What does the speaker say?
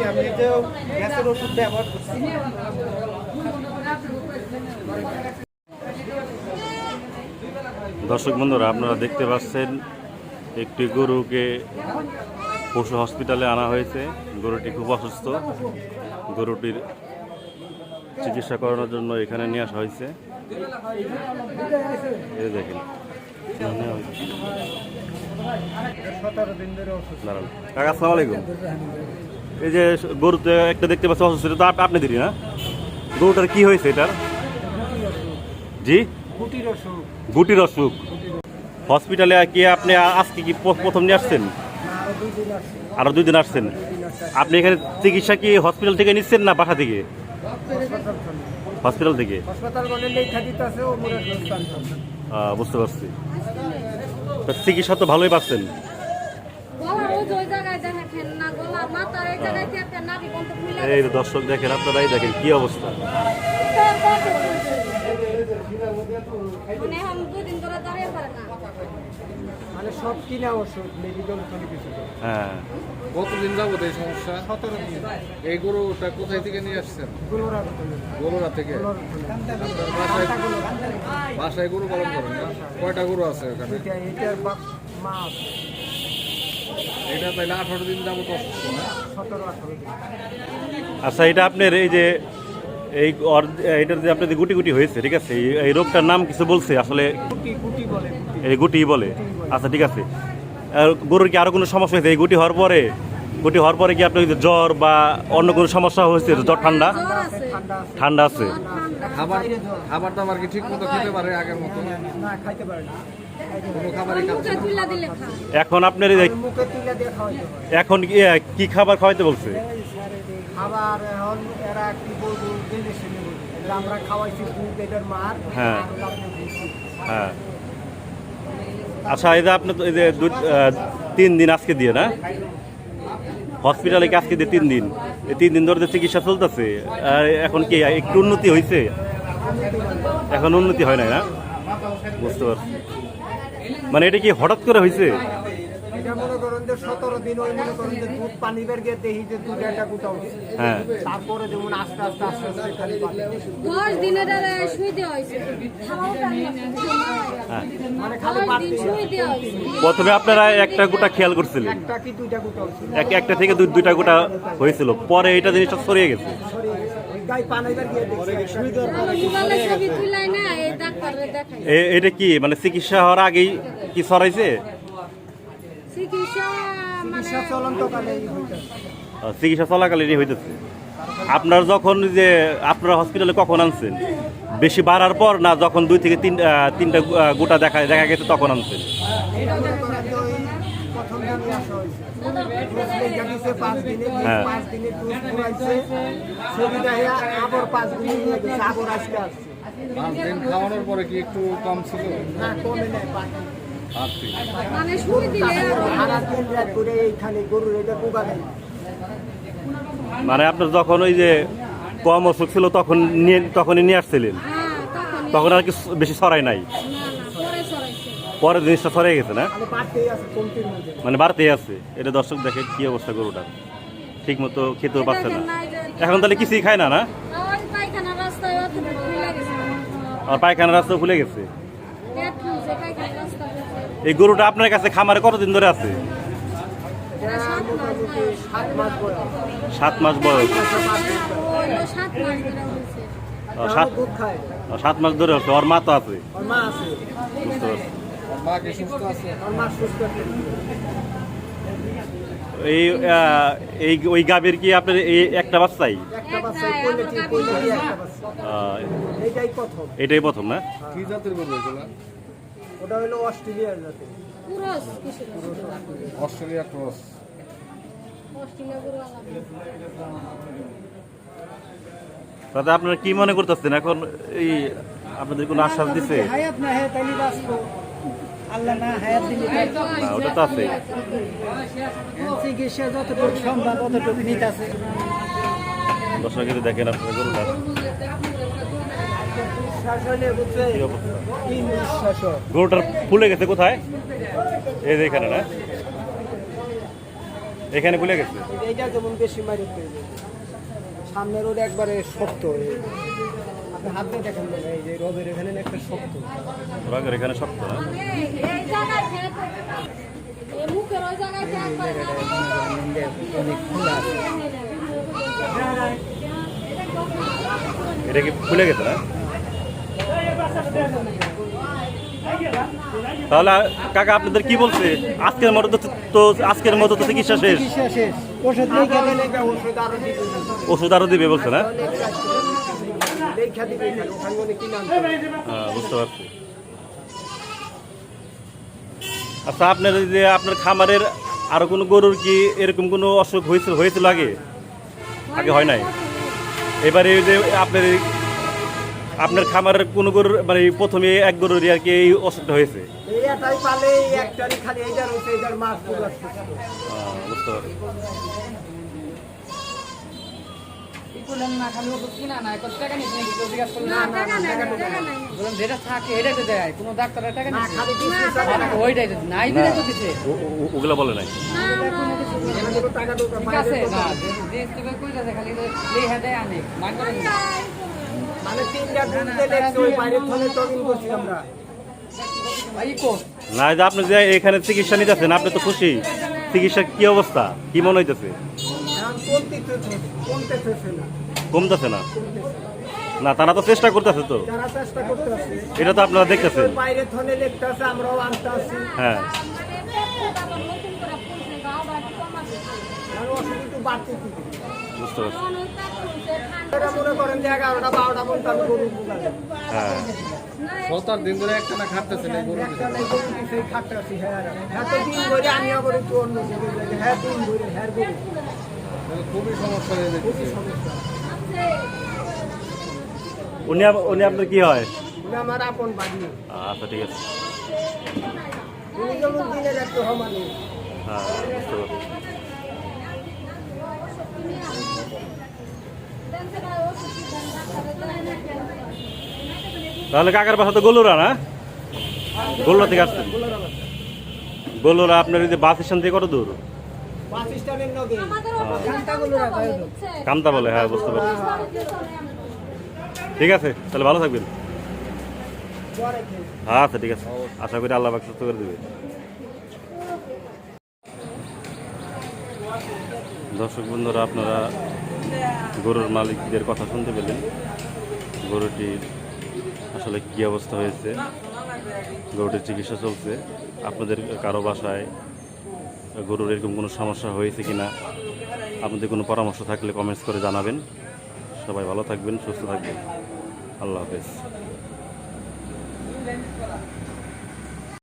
আমি গ্যাসের ওষুধ ব্যবহার করছি। দর্শক বন্ধুরা, আপনারা দেখতে পাচ্ছেন একটি গরুকে পশু হসপিটালে আনা হয়েছে। গরুটি খুব অসুস্থ। গরুটির চিকিৎসা করানোর জন্য এখানে নিয়ে আসা হয়েছে। এই দেখেন, কাকা আসসালামু আলাইকুম। এই যে গরুতে একটা দেখতে পাচ্ছি অসুস্থ, তো আপনি দিদি না? গরুটার কি হয়েছে এটার? জি, গুটির অসুখ। হসপিটালে কি আপনি আজকে কি প্রথম নিয়ে আসছেন? আরো 2 দিন আসছেন। আপনি এখানে চিকিৎসা কি হসপিটাল থেকে নিচ্ছেন না বাসা থেকে? হসপিটাল থেকে। বুঝতে পারছি। চিকিৎসা তো ভালোই পাচ্ছেন। এই দর্শক দেখেন, আপনারাই দেখেন কি অবস্থা। হ্যাঁ, কতদিন যাবত এই সমস্যা? 17 দিন। এই গরুটা কোথায় থেকে নিয়ে আসছেন? গরুরা থেকে। বাসায় গরু পালন করেন না? কয়টা গরু আছে ওখানে? এটা তাইলে 18 দিন যাবত অসুস্থ না? আচ্ছা, এটা আপনার এই যে এটার যে আপনার যে গুটি গুটি হয়েছে, ঠিক আছে, এই রোগটার নাম কিছু বলছে আসলে? এই গুটি বলে। আচ্ছা, ঠিক আছে। গরুর কি আরো কোনো সমস্যা হয়েছে এই গুটি হওয়ার পরে? গুটি হওয়ার পরে কি আপনার জ্বর বা অন্য কোনো সমস্যা হয়েছে? জ্বর, ঠান্ডা ঠান্ডা আছে? খাবার দাবার কি ঠিক মতো খেতে পারে আগের মতো? কোনো খাবারই খাচ্ছে না। এখন আপনার এখন কি খাবার খাওয়াইতে বলছে? হ্যাঁ, হ্যাঁ। আচ্ছা, এই যে আপনি এই যে 3 দিন আজকে দিয়ে না হসপিটালে, কি আজকে দিয়ে 3 দিন? এই 3 দিন ধরে চিকিৎসা চলতেছে। এখন কি একটু উন্নতি হয়েছে? এখন উন্নতি হয় নাই না? বুঝতে পারছি। মানে এটা কি হঠাৎ করে হয়েছে? হ্যাঁ, প্রথমে আপনারা একটা গোটা খেয়াল করছিলেন, একটা থেকে 2টা গোটা হয়েছিল, পরে এটা জিনিসটা ছড়িয়ে গেছে। এটা কি মানে চিকিৎসা হওয়ার আগেই কি ছড়াইছে? চিকিৎসা চলাকালীনই হইতেছে। আপনার যখন যে আপনারা হসপিটালে কখন আনছেন? বেশি বাড়ার পর না, যখন 2 থেকে 3টা গোটা দেখা গেছে তখন আনছেন? হ্যাঁ, 5 দিন খাওয়ানোর পরে কি একটু কম ছিল? মানে আপনার যখন ওই যে কম অসুখ ছিল তখনই নিয়ে আসছিলেন, তখন আর কি বেশি ছড়াই নাই? পরে জিনিসটা ছড়াই গেছে না? মানে বাড়তেই আছে। এটা দর্শক দেখে কি অবস্থা গরুটা, ঠিক মতো খেতেও পারছে না। এখন তাহলে কিছুই খায় না? না, আর পায়খানা রাস্তা খুলে গেছে। এই গরুটা আপনার কাছে খামারে কতদিন ধরে আছে? 7 মাস বয়স। 7 মাস ধরে হচ্ছে। ওর মা তো আছে? বুঝতে পারছি। ওই গাভীর কি আপনার এই একটা বাচ্চাই? এটাই প্রথম না? কি জাতের গরু এগুলা? ওটা হলো অস্ট্রেলিয়ার জাতের। Australia cross. দাদা, আপনারা কি মনে করতেছেন এখন? এই আপনাদের কোনো আশ্বাস দিচ্ছে? ওটা তো আছে। চিকিৎসা যতটুকু সম্ভব ততটুকু নিতেছে। দর্শক দেখেন আপনার গরুটা গরুটার ফুলে গেছে কোথায়? এই যে এখানে না? এখানে খুলে গেছে। এইটা যেমন বেশি মাইর পেয়ে সামনের রোড একবারে শক্ত আপনি হাত দিয়ে দেখেন না, এই যে রোদের এখানে একটা শক্ত রগের এখানে শক্ত না? অনেক খোলা আছে। এটা কি খুলে গেছে না? তাহলে কাকা আপনাদের কি বলছে আজকের মতো তো চিকিৎসা শেষ, চিকিৎসা শেষ, ওষুধ লেখা দিলে ওষুধ আরো দিবে, ওষুধ আরো দিবে বলছে না? লেখা দিবে এখানে, ওখানে মনে কিনে আনতে হবে। হ্যাঁ, বুঝতে পারছি। আচ্ছা, আপনার এই যে আপনার খামারের আরো কোনো গরুর কি এরকম কোনো অসুখ হয়েছিল আগে হয় নাই? এবারে এই যে আপনার খামারের কোনো গরুর মানে প্রথমে এক গরুর আর কি এই অসুখটা হয়েছে? এই এটাই পালে এই একটারই খালি এইটা রয়েছে, এইটার মাছ পুরো আসছে। বুঝতে পারছি। যেটা থাকে এটা তো দেয়, কোনো ডাক্তারের টাকা না, নিচ্ছে খালি কিছু ওইটাই নাই দিলে তো দিছে ওগুলা বলে নাই। টাকা ঢোকা ঠিক আছে না যে তুমি কইতাছে খালি লেহা দেয় আনে মান করে না। মানে 3টা দিতে লেখছে, ওই বাইরে ফোনে টকিং করছি আমরা। ভাই কো না, যে আপনি যে এখানে চিকিৎসা নিতেছেন আপনি তো খুশি? চিকিৎসার কি অবস্থা, কি মনে হইতেছে? এখন কমতেছে না, কমতেছে না? না, তারা তো চেষ্টা করতেছে তো, যারা চেষ্টা করতে আছে এটা তো আপনারা দেখতেছেন। বাইরে ফোনে লিখতে আছে, আমরাও আনতে আছি। হ্যাঁ, আর অসুখ একটু বাড়তে থাকে। বুঝতে পারছি। এটা মনে করেন যে 11টা 12টা পর্যন্ত আমি গরু বুঝালাম। হ্যাঁ, 7-8 দিন ধরে একটা না খাটতেছেন এই গরু একটা নাই গরু কিছুই খাটতে আছি, হ্যাঁ তো দিন ধরে আমি আবার একটু অন্য জায়গায় যাই, হ্যাঁ দিন ধরে হ্যাঁ গরু খুবই সমস্যা হয়ে খুবই যাচ্ছে। সমস্যা। উনি আপনার কি হয়? উনি আমার আপন বাড়ি, আচ্ছা, ঠিক আছে। উনি যেমন দিনের একটু সমানে। হ্যাঁ, বুঝতে পারছি। তাহলে কাকার বাসা তো গোলুরা না? গোলুরা থেকে আসছেন? গোলুরা আপনার এই যে বাস স্ট্যান্ড থেকে কত দূর? বাস স্ট্যান্ডের নগে ঘন্টাগুলো রাখায় তো। কামতা বলে, হ্যাঁ বুঝতে পারছি। ঠিক আছে, তাহলে ভালো থাকবেন। পরে খেয়ে। আচ্ছা, ঠিক আছে, আশা করি আল্লাহ পাক সুস্থ করে দেবে। দর্শক বন্ধুরা, আপনারা গরুর মালিকদের কথা শুনতে পেলেন। গরুটির আসলে কী অবস্থা হয়েছে, গরুটির চিকিৎসা চলছে। আপনাদের কারো বাসায় গরুর এরকম কোনো সমস্যা হয়েছে কিনা, আপনাদের কোনো পরামর্শ থাকলে কমেন্টস করে জানাবেন। সবাই ভালো থাকবেন, সুস্থ থাকবেন। আল্লাহ হাফেজ।